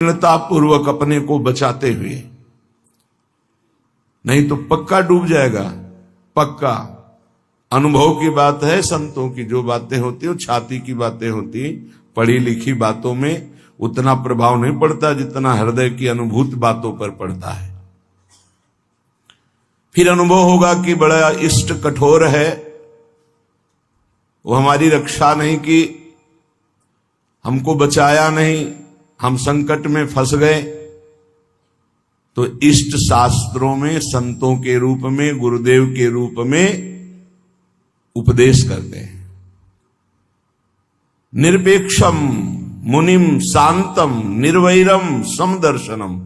पूर्वक अपने को बचाते हुए, नहीं तो पक्का डूब जाएगा। पक्का अनुभव की बात है। संतों की जो बातें होती है वो छाती की बातें होती, पढ़ी लिखी बातों में उतना प्रभाव नहीं पड़ता जितना हृदय की अनुभूत बातों पर पड़ता है। फिर अनुभव होगा कि बड़ा इष्ट कठोर है, वो हमारी रक्षा नहीं की, हमको बचाया नहीं, हम संकट में फंस गए। तो इष्ट शास्त्रों में संतों के रूप में, गुरुदेव के रूप में उपदेश करते हैं। निरपेक्षम मुनिम शांतम निर्वैरम समदर्शनम।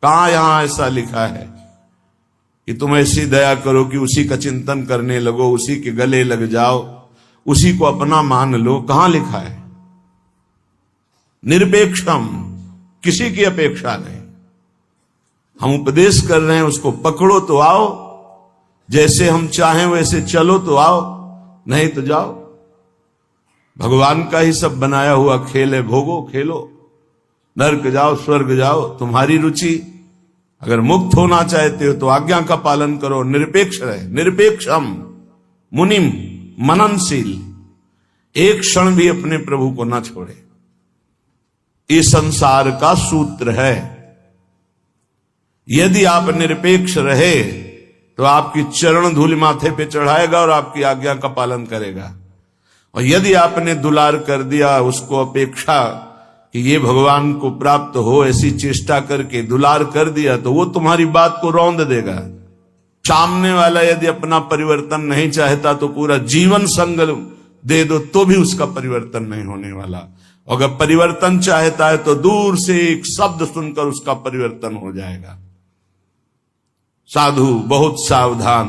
कहां यहां ऐसा लिखा है कि तुम ऐसी दया करो कि उसी का चिंतन करने लगो, उसी के गले लग जाओ, उसी को अपना मान लो? कहां लिखा है? निरपेक्षम, किसी की अपेक्षा नहीं। हम उपदेश कर रहे हैं, उसको पकड़ो तो आओ, जैसे हम चाहें वैसे चलो तो आओ, नहीं तो जाओ। भगवान का ही सब बनाया हुआ खेल है, भोगो खेलो, नरक जाओ स्वर्ग जाओ, तुम्हारी रुचि। अगर मुक्त होना चाहते हो तो आज्ञा का पालन करो, निरपेक्ष रहे। निरपेक्षम मुनिम, मननशील, एक क्षण भी अपने प्रभु को ना छोड़े। ये संसार का सूत्र है। यदि आप निरपेक्ष रहे तो आपकी चरण धूल माथे पे चढ़ाएगा और आपकी आज्ञा का पालन करेगा। और यदि आपने दुलार कर दिया, उसको अपेक्षा कि ये भगवान को प्राप्त हो, ऐसी चेष्टा करके दुलार कर दिया, तो वो तुम्हारी बात को रौंद देगा। सामने वाला यदि अपना परिवर्तन नहीं चाहता तो पूरा जीवन संग दे दो तो भी उसका परिवर्तन नहीं होने वाला। अगर परिवर्तन चाहता है तो दूर से एक शब्द सुनकर उसका परिवर्तन हो जाएगा। साधु बहुत सावधान।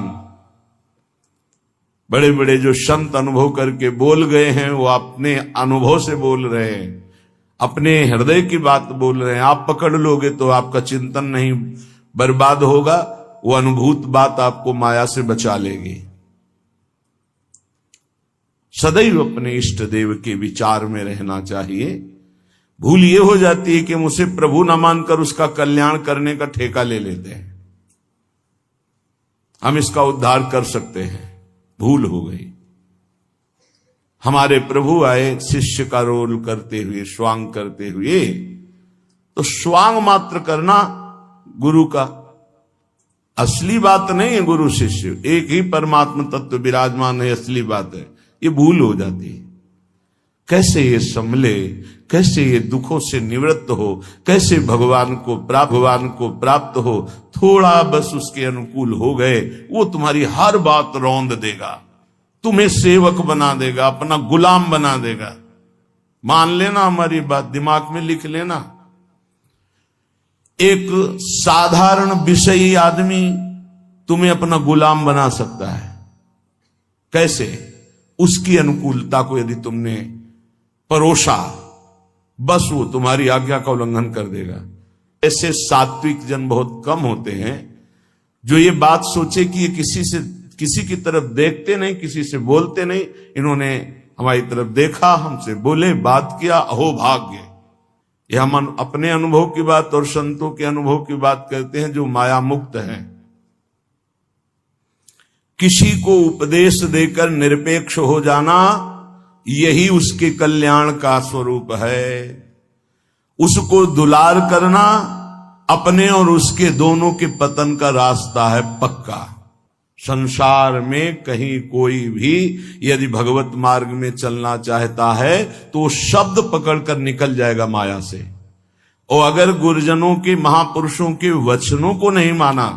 बड़े बड़े जो संत अनुभव करके बोल गए हैं वो अपने अनुभव से बोल रहे हैं, अपने हृदय की बात बोल रहे हैं। आप पकड़ लोगे तो आपका चिंतन नहीं बर्बाद होगा, वो अनुभूत बात आपको माया से बचा लेगी। सदैव अपने इष्ट देव के विचार में रहना चाहिए। भूल ये हो जाती है कि मुझसे प्रभु न मानकर उसका कल्याण करने का ठेका ले लेते हैं। हम इसका उद्धार कर सकते हैं, भूल हो गई। हमारे प्रभु आए शिष्य का रोल करते हुए, स्वांग करते हुए, तो स्वांग मात्र करना गुरु का असली बात नहीं है। गुरु शिष्य एक ही परमात्मा तत्व विराजमान है, असली बात है। ये भूल हो जाती है। कैसे ये संभले, कैसे ये दुखों से निवृत्त हो, कैसे भगवान को प्राप्त हो। थोड़ा बस उसके अनुकूल हो गए, वो तुम्हारी हर बात रौंद देगा, तुम्हें सेवक बना देगा, अपना गुलाम बना देगा। मान लेना हमारी बात, दिमाग में लिख लेना। एक साधारण विषयी आदमी तुम्हें अपना गुलाम बना सकता है। कैसे? उसकी अनुकूलता को यदि तुमने परोसा, बस वो तुम्हारी आज्ञा का उल्लंघन कर देगा। ऐसे सात्विक जन बहुत कम होते हैं जो ये बात सोचे कि ये किसी की तरफ देखते नहीं, किसी से बोलते नहीं। इन्होंने हमारी तरफ देखा, हमसे बोले, बात किया, अहो भाग्य। ये हम अपने अनुभव की बात और संतों के अनुभव की बात करते हैं जो माया मुक्त हैं। किसी को उपदेश देकर निरपेक्ष हो जाना, यही उसके कल्याण का स्वरूप है। उसको दुलार करना अपने और उसके दोनों के पतन का रास्ता है पक्का। संसार में कहीं कोई भी यदि भगवत मार्ग में चलना चाहता है तो शब्द पकड़कर निकल जाएगा माया से। और अगर गुरुजनों के, महापुरुषों के वचनों को नहीं माना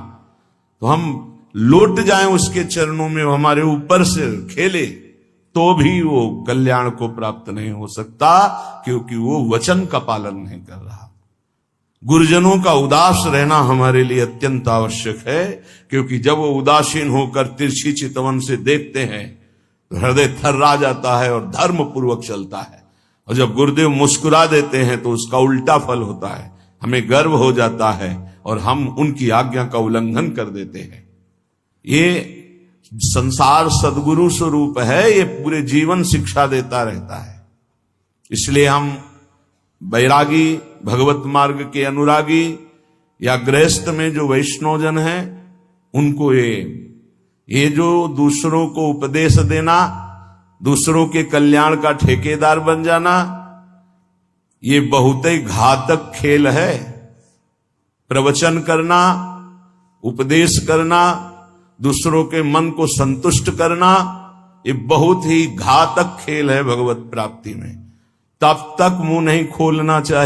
तो हम लौट जाएं उसके चरणों में, हमारे ऊपर से खेले, तो भी वो कल्याण को प्राप्त नहीं हो सकता, क्योंकि वो वचन का पालन नहीं कर रहा। गुरुजनों का उदास रहना हमारे लिए अत्यंत आवश्यक है, क्योंकि जब वो उदासीन होकर तिरछी चितवन से देखते हैं तो हृदय थर्रा जाता है और धर्म पूर्वक चलता है। और जब गुरुदेव मुस्कुरा देते हैं तो उसका उल्टा फल होता है, हमें गर्व हो जाता है और हम उनकी आज्ञा का उल्लंघन कर देते हैं। ये संसार सद्गुरु स्वरूप है, ये पूरे जीवन शिक्षा देता रहता है। इसलिए हम वैरागी, भगवत मार्ग के अनुरागी या गृहस्थ में जो वैष्णवजन है, उनको ये जो दूसरों को उपदेश देना, दूसरों के कल्याण का ठेकेदार बन जाना, ये बहुत ही घातक खेल है। प्रवचन करना, उपदेश करना, दूसरों के मन को संतुष्ट करना, ये बहुत ही घातक खेल है भगवत प्राप्ति में। तब तक मुंह नहीं खोलना चाहिए।